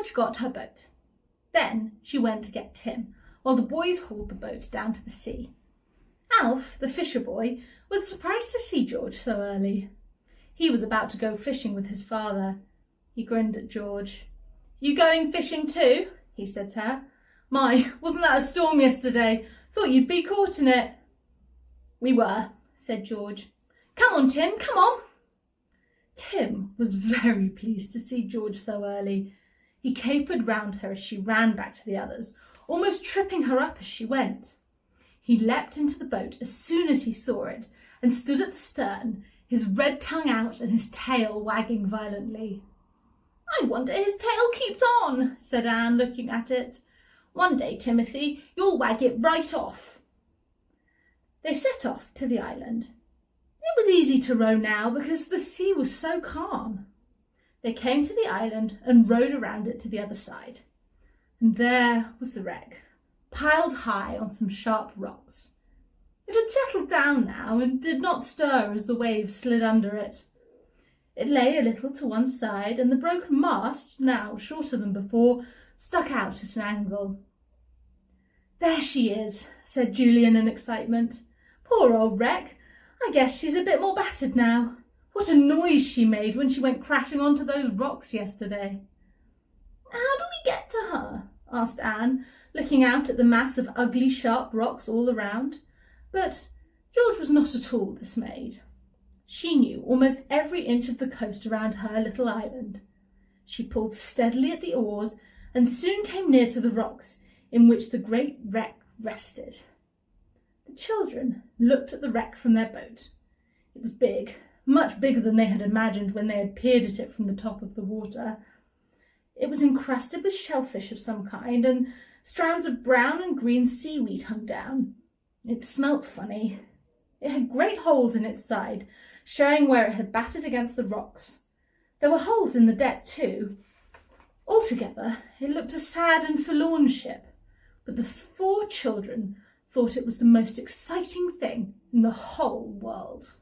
George got her boat. Then she went to get Tim, while the boys hauled the boat down to the sea. Alf, the fisher boy, was surprised to see George so early. He was about to go fishing with his father. He grinned at George. "You going fishing too?" he said to her. "My, wasn't that a storm yesterday? Thought you'd be caught in it." "We were," said George. "Come on, Tim, come on." Tim was very pleased to see George so early. He capered round her as she ran back to the others, almost tripping her up as she went. He leapt into the boat as soon as he saw it and stood at the stern, his red tongue out and his tail wagging violently. "I wonder his tail keeps on," said Anne, looking at it. "One day, Timothy, you'll wag it right off." They set off to the island. It was easy to row now because the sea was so calm. They came to the island and rowed around it to the other side. And there was the wreck, piled high on some sharp rocks. It had settled down now and did not stir as the waves slid under it. It lay a little to one side, and the broken mast, now shorter than before, stuck out at an angle. "There she is," said Julian in excitement. "Poor old wreck. I guess she's a bit more battered now. What a noise she made when she went crashing onto those rocks yesterday." "How do we get to her?" asked Anne, looking out at the mass of ugly, sharp rocks all around. But George was not at all dismayed. She knew almost every inch of the coast around her little island. She pulled steadily at the oars and soon came near to the rocks in which the great wreck rested. The children looked at the wreck from their boat. It was big, much bigger than they had imagined when they had peered at it from the top of the water. It was encrusted with shellfish of some kind, and strands of brown and green seaweed hung down. It smelt funny. It had great holes in its side, showing where it had battered against the rocks. There were holes in the deck too. Altogether, it looked a sad and forlorn ship, but the 4 children thought it was the most exciting thing in the whole world.